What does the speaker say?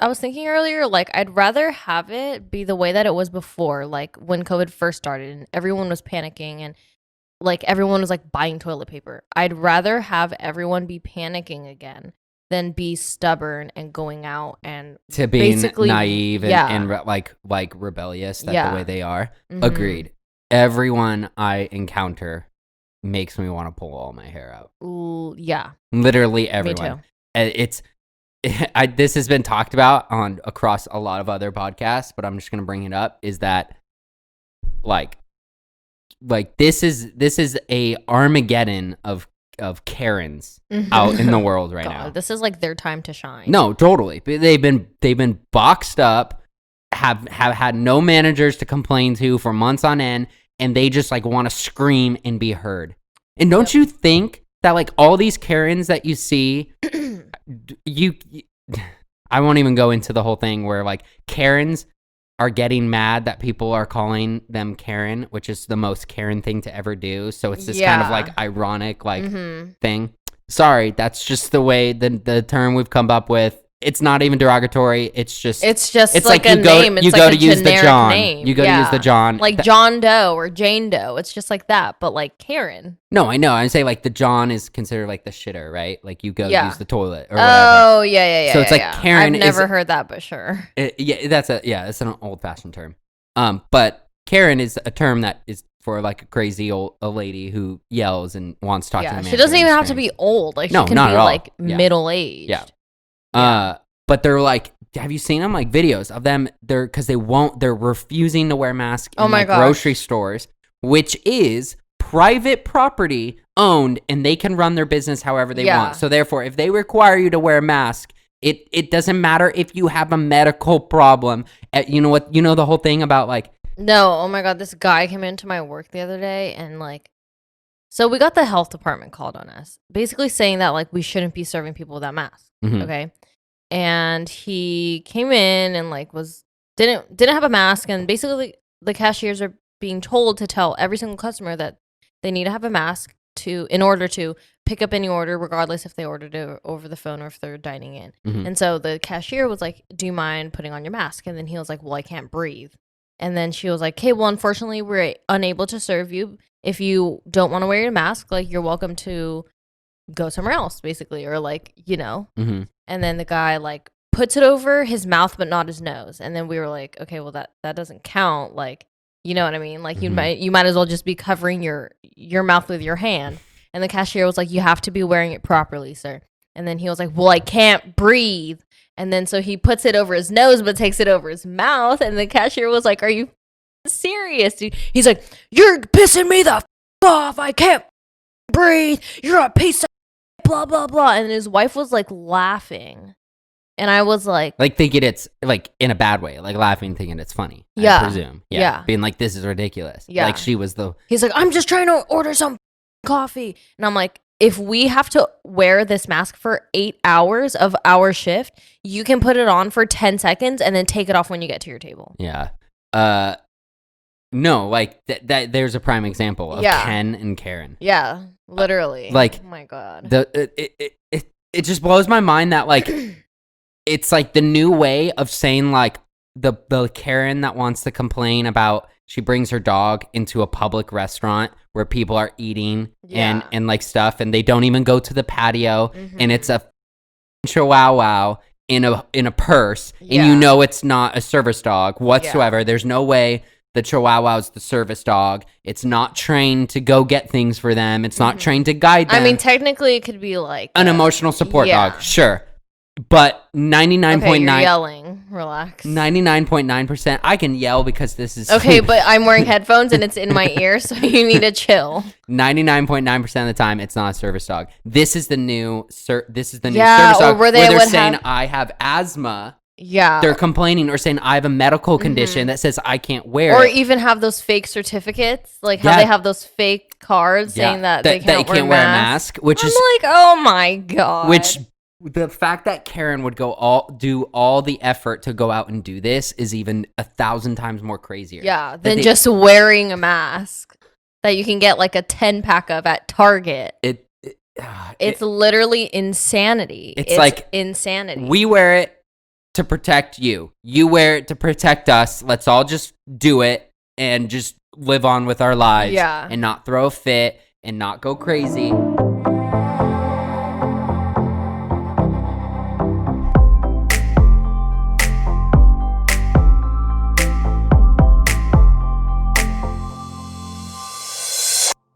I was thinking earlier, like, I'd rather have it be the way that it was before, like, when COVID first started and everyone was panicking and, like, everyone was, like, buying toilet paper. I'd rather have everyone be panicking again than be stubborn and going out and to being naive and like rebellious the way they are. Mm-hmm. Agreed. Everyone I encounter makes me want to pull all my hair out. Ooh, yeah. Literally everyone. Me too. This has been talked about across a lot of other podcasts, but I'm just going to bring it up, is that like this is a Armageddon of Karens out in the world right now. This is like their time to shine. No, totally. They've been boxed up, have had no managers to complain to for months on end, and they just like want to scream and be heard. And don't you think that like all these Karens that you see, I won't even go into the whole thing where like Karens are getting mad that people are calling them Karen, which is the most Karen thing to ever do. So it's this kind of like ironic thing. Sorry, that's just the way the term we've come up with. It's not even derogatory. It's like a name. It's like a generic name. You go to use the John. Like John Doe or Jane Doe. It's just like that, but like Karen. No, I know. I say like the John is considered like the shitter, right? Like you go use the toilet or whatever. Oh, yeah. So it's like Karen. I've never heard that, but sure. It's an old-fashioned term. But Karen is a term that is for like a crazy a lady who yells and wants to talk to the manager. She doesn't even have to be old. Like she can be like middle-aged. Yeah. But they're like, have you seen them? Like videos of them? They're refusing to wear masks in grocery stores, which is private property owned, and they can run their business however they want. So therefore, if they require you to wear a mask, it doesn't matter if you have a medical problem. You know what? You know the whole thing about like. No, oh my God, this guy came into my work the other day and like, so we got the health department called on us, basically saying that like we shouldn't be serving people without masks. Mm-hmm. Okay. And he came in and like didn't have a mask, and basically the cashiers are being told to tell every single customer that they need to have a mask in order to pick up any order, regardless if they ordered it over the phone or if they're dining in. Mm-hmm. And so the cashier was like, "Do you mind putting on your mask?" And then he was like, "Well, I can't breathe." And then she was like, "Okay, well, unfortunately, we're unable to serve you. If you don't want to wear your mask, like you're welcome to go somewhere else, basically, or like, you know." Mm-hmm. And then the guy like puts it over his mouth but not his nose. And then we were like, okay, well that doesn't count. Like, you know what I mean? Like mm-hmm. you might as well just be covering your mouth with your hand. And the cashier was like, "You have to be wearing it properly, sir." And then he was like, "Well, I can't breathe." And then so he puts it over his nose but takes it over his mouth. And the cashier was like, "Are you serious, dude?" He's like, "You're pissing me the off. I can't breathe. You're a piece of blah blah blah." And his wife was like laughing, and I was like thinking it's like in a bad way, like laughing, thinking it's funny. I presume, being like, "This is ridiculous." Like she was He's like, "I'm just trying to order some coffee," and I'm like, if we have to wear this mask for 8 hours of our shift, you can put it on for 10 seconds and then take it off when you get to your table. Yeah. No, like that. There's a prime example of Ken and Karen. Yeah, literally. Like, oh my God. It just blows my mind that like it's like the new way of saying like the Karen that wants to complain about she brings her dog into a public restaurant where people are eating and like stuff, and they don't even go to the patio, mm-hmm. and it's a chihuahua in a purse, and you know it's not a service dog whatsoever. Yeah. There's no way the chihuahua is the service dog. It's not trained to go get things for them. It's not trained to guide them. I mean, technically it could be like an emotional support dog, sure. But 99.9 Okay, you're yelling. Relax. 99.9%. I can yell because this is okay, but I'm wearing headphones and it's in my ear, so you need to chill. 99.9% of the time, it's not a service dog. This is the new service dog where they're saying I have asthma. Yeah. They're complaining or saying I have a medical condition that says I can't wear or it. even have those fake certificates, like how they have those fake cards saying that they can't wear a mask. Which is like, oh my God. Which the fact that Karen would do all the effort to go out and do this is even 1,000 times more crazier. Yeah, than just wearing a mask that you can get like a 10-pack of at Target. It's literally insanity. It's like insanity. We wear it to protect you. You wear it to protect us. Let's all just do it and just live on with our lives. Yeah. And not throw a fit and not go crazy.